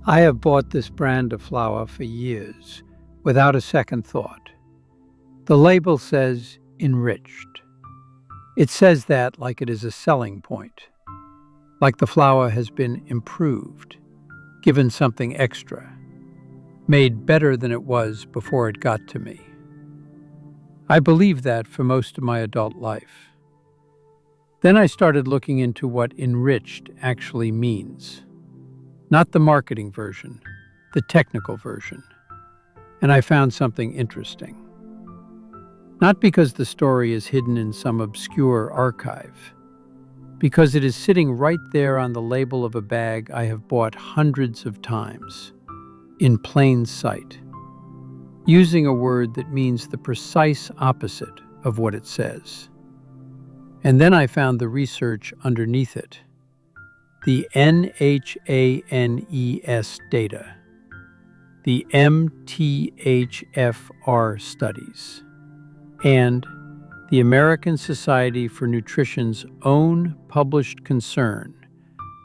I have bought this brand of flour for years, without a second thought. The label says enriched. It says that like it is a selling point, like the flour has been improved, given something extra, made better than it was before it got to me. I believed that for most of my adult life. Then I started looking into what enriched actually means. Not the marketing version, the technical version. And I found something interesting. Not because the story is hidden in some obscure archive, because it is sitting right there on the label of a bag I have bought hundreds of times, in plain sight, using a word that means the precise opposite of what it says. And then I found the research underneath it. The NHANES data, the MTHFR studies, and the American Society for Nutrition's own published concern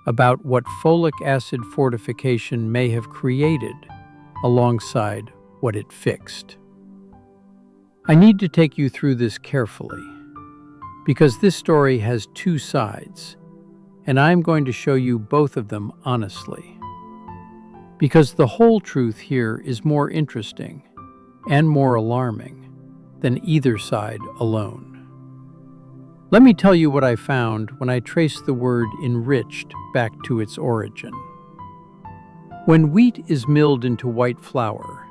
about what folic acid fortification may have created alongside what it fixed. I need to take you through this carefully, because this story has two sides, and I'm going to show you both of them honestly. Because the whole truth here is more interesting and more alarming than either side alone. Let me tell you what I found when I traced the word enriched back to its origin. When wheat is milled into white flour,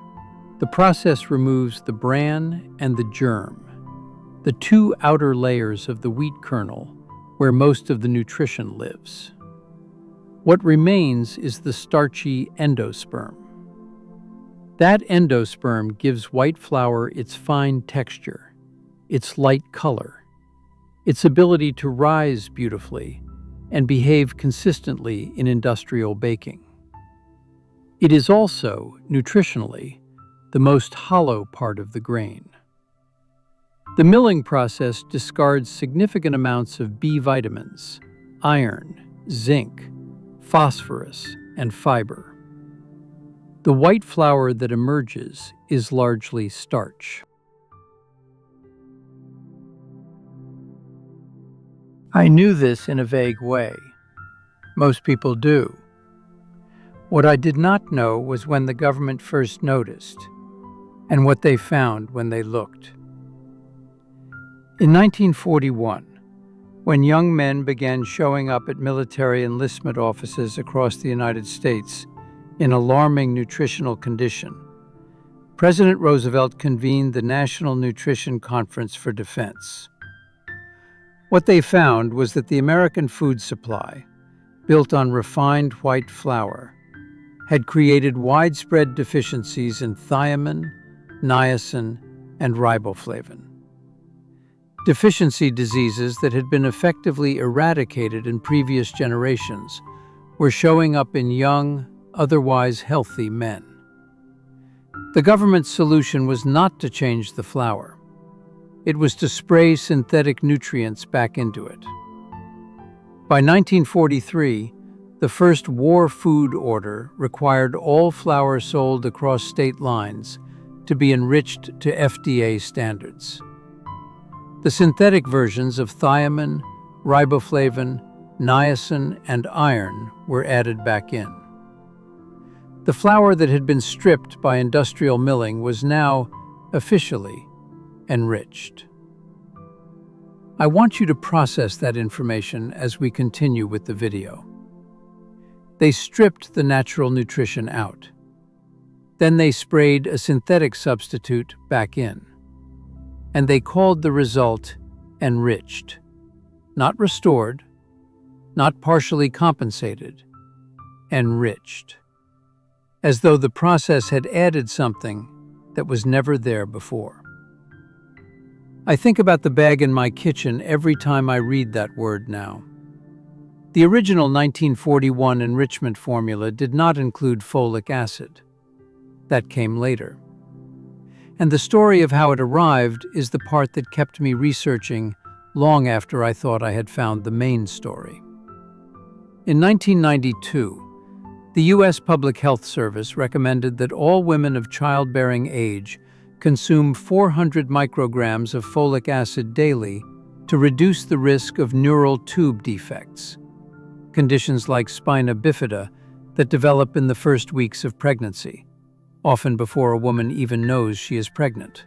the process removes the bran and the germ, the two outer layers of the wheat kernel where most of the nutrition lives. What remains is the starchy endosperm. That endosperm gives white flour its fine texture, its light color, its ability to rise beautifully and behave consistently in industrial baking. It is also, nutritionally, the most hollow part of the grain. The milling process discards significant amounts of B vitamins, iron, zinc, phosphorus, and fiber. The white flour that emerges is largely starch. I knew this in a vague way. Most people do. What I did not know was when the government first noticed, and what they found when they looked. In 1941, when young men began showing up at military enlistment offices across the United States in alarming nutritional condition, President Roosevelt convened the National Nutrition Conference for Defense. What they found was that the American food supply, built on refined white flour, had created widespread deficiencies in thiamine, niacin, and riboflavin. Deficiency diseases that had been effectively eradicated in previous generations were showing up in young, otherwise healthy men. The government's solution was not to change the flour. It was to spray synthetic nutrients back into it. By 1943, the first war food order required all flour sold across state lines to be enriched to FDA standards. The synthetic versions of thiamine, riboflavin, niacin, and iron were added back in. The flour that had been stripped by industrial milling was now, officially, enriched. I want you to process that information as we continue with the video. They stripped the natural nutrition out. Then they sprayed a synthetic substitute back in. And they called the result enriched. Not restored, not partially compensated, enriched. As though the process had added something that was never there before. I think about the bag in my kitchen every time I read that word now. The original 1941 enrichment formula did not include folic acid. That came later. And the story of how it arrived is the part that kept me researching long after I thought I had found the main story. In 1992, The U.S. Public Health Service recommended that all women of childbearing age consume 400 micrograms of folic acid daily to reduce the risk of neural tube defects, conditions like spina bifida that develop in the first weeks of pregnancy, often before a woman even knows she is pregnant.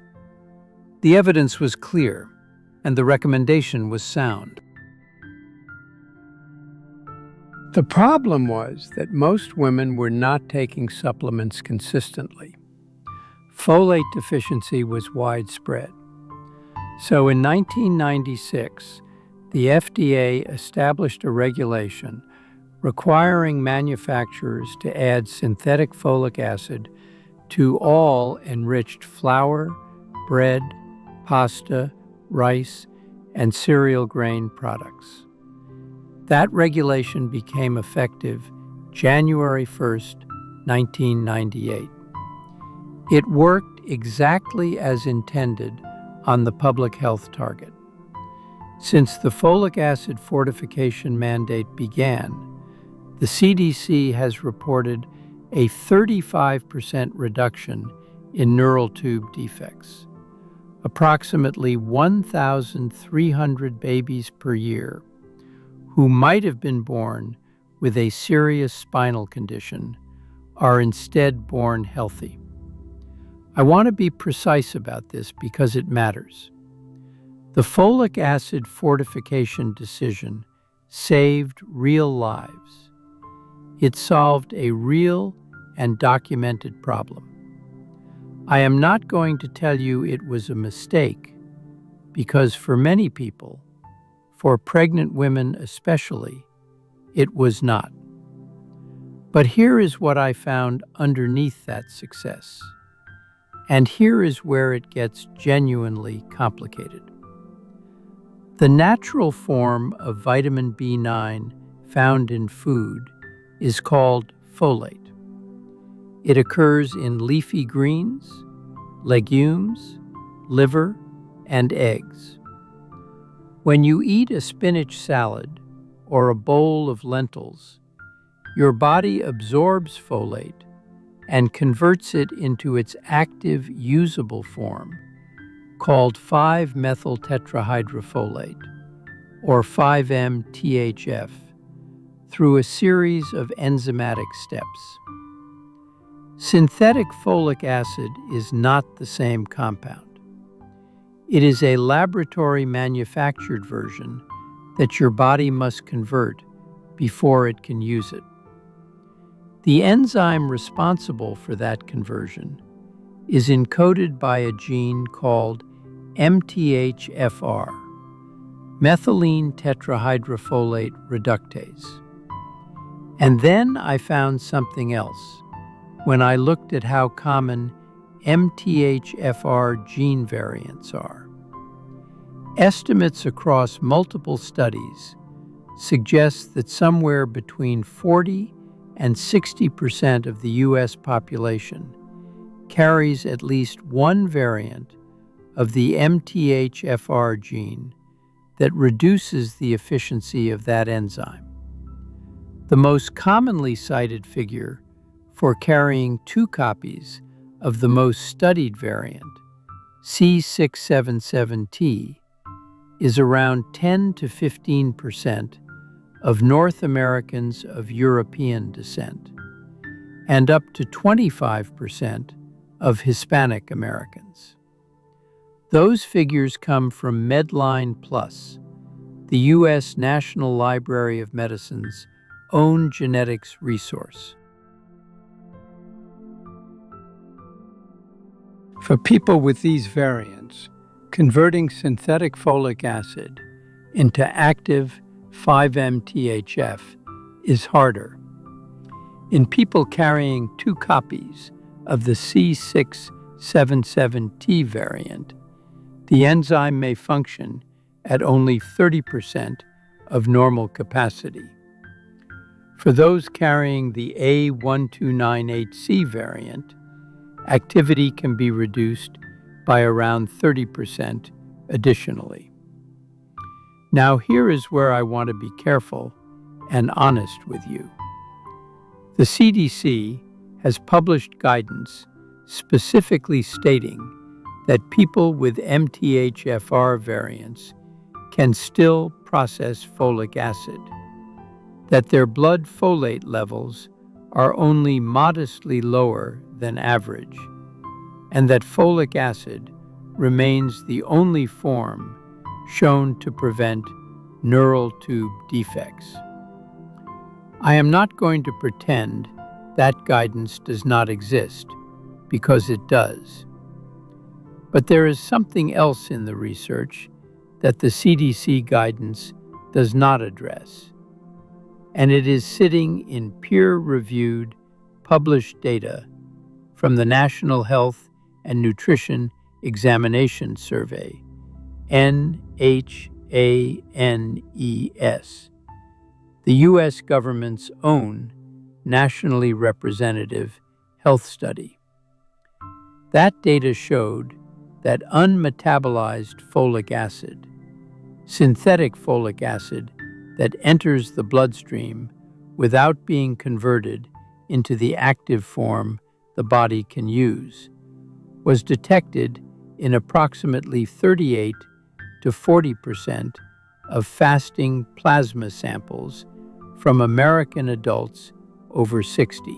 The evidence was clear, and the recommendation was sound. The problem was that most women were not taking supplements consistently. Folate deficiency was widespread. So in 1996, the FDA established a regulation requiring manufacturers to add synthetic folic acid to all enriched flour, bread, pasta, rice, and cereal grain products. That regulation became effective January 1st, 1998. It worked exactly as intended on the public health target. Since the folic acid fortification mandate began, the CDC has reported a 35% reduction in neural tube defects. Approximately 1,300 babies per year who might have been born with a serious spinal condition are instead born healthy. I want to be precise about this because it matters. The folic acid fortification decision saved real lives. It solved a real and documented problem. I am not going to tell you it was a mistake, because for many people, for pregnant women especially, it was not. But here is what I found underneath that success. And here is where it gets genuinely complicated. The natural form of vitamin B9 found in food is called folate. It occurs in leafy greens, legumes, liver, and eggs. When you eat a spinach salad or a bowl of lentils, your body absorbs folate and converts it into its active, usable form, called 5-methyltetrahydrofolate, or 5-MTHF, through a series of enzymatic steps. Synthetic folic acid is not the same compound. It is a laboratory-manufactured version that your body must convert before it can use it. The enzyme responsible for that conversion is encoded by a gene called MTHFR, methylene tetrahydrofolate reductase. And then I found something else when I looked at how common MTHFR gene variants are. Estimates across multiple studies suggest that somewhere between 40 and 60% of the U.S. population carries at least one variant of the MTHFR gene that reduces the efficiency of that enzyme. The most commonly cited figure for carrying two copies of the most studied variant, C677T, is around 10 to 15% of North Americans of European descent, and up to 25% of Hispanic Americans. Those figures come from MedlinePlus, the U.S. National Library of Medicine's own genetics resource. For people with these variants, converting synthetic folic acid into active 5-MTHF is harder. In people carrying two copies of the C677T variant, the enzyme may function at only 30% of normal capacity. For those carrying the A1298C variant, activity can be reduced by around 30% additionally. Now here is where I want to be careful and honest with you. The CDC has published guidance specifically stating that people with MTHFR variants can still process folic acid, that their blood folate levels are only modestly lower than average, and that folic acid remains the only form shown to prevent neural tube defects. I am not going to pretend that guidance does not exist, because it does. But there is something else in the research that the CDC guidance does not address, and it is sitting in peer-reviewed, published data from the National Health and Nutrition Examination Survey, NHANES, the U.S. government's own nationally representative health study. That data showed that unmetabolized folic acid, synthetic folic acid that enters the bloodstream without being converted into the active form the body can use, was detected in approximately 38 to 40% of fasting plasma samples from American adults over 60.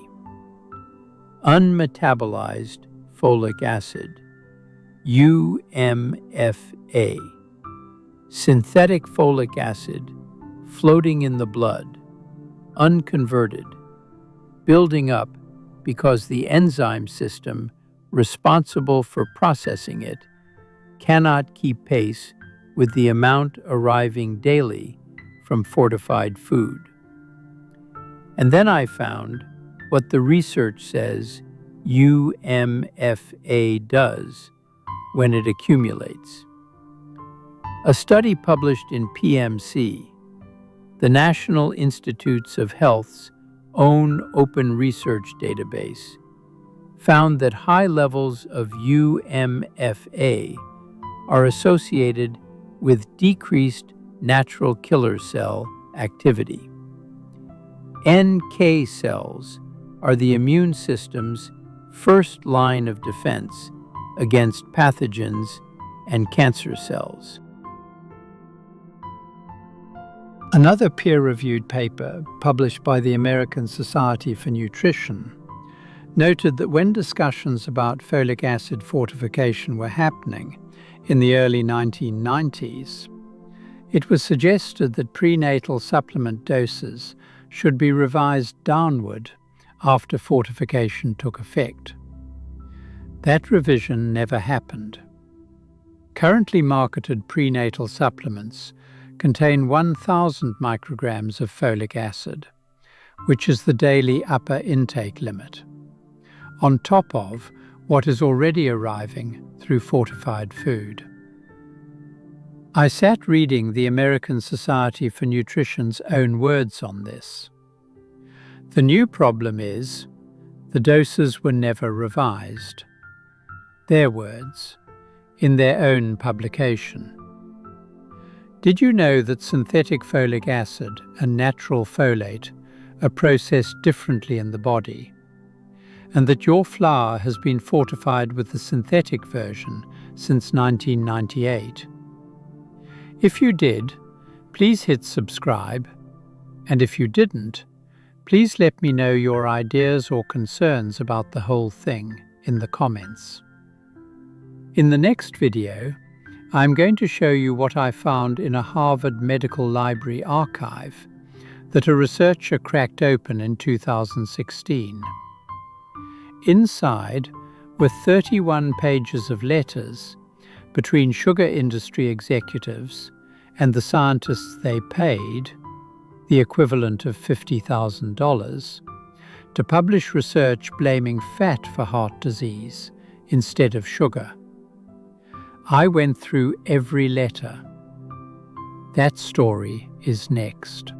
Unmetabolized folic acid, UMFA, synthetic folic acid floating in the blood, unconverted, building up because the enzyme system responsible for processing it cannot keep pace with the amount arriving daily from fortified food. And then I found what the research says UMFA does when it accumulates. A study published in PMC, the National Institutes of Health's own open research database, found that high levels of UMFA are associated with decreased natural killer cell activity. NK cells are the immune system's first line of defense against pathogens and cancer cells. Another peer-reviewed paper published by the American Society for Nutrition noted that when discussions about folic acid fortification were happening in the early 1990s, it was suggested that prenatal supplement doses should be revised downward after fortification took effect. That revision never happened. Currently marketed prenatal supplements contain 1,000 micrograms of folic acid, which is the daily upper intake limit, on top of what is already arriving through fortified food. I sat reading the American Society for Nutrition's own words on this. The new problem is the doses were never revised. Their words, in their own publication. Did you know that synthetic folic acid and natural folate are processed differently in the body, and that your flour has been fortified with the synthetic version since 1998? If you did, please hit subscribe, and if you didn't, please let me know your ideas or concerns about the whole thing in the comments. In the next video, I'm going to show you what I found in a Harvard Medical Library archive that a researcher cracked open in 2016. Inside were 31 pages of letters between sugar industry executives and the scientists they paid, the equivalent of $50,000, to publish research blaming fat for heart disease instead of sugar. I went through every letter. That story is next.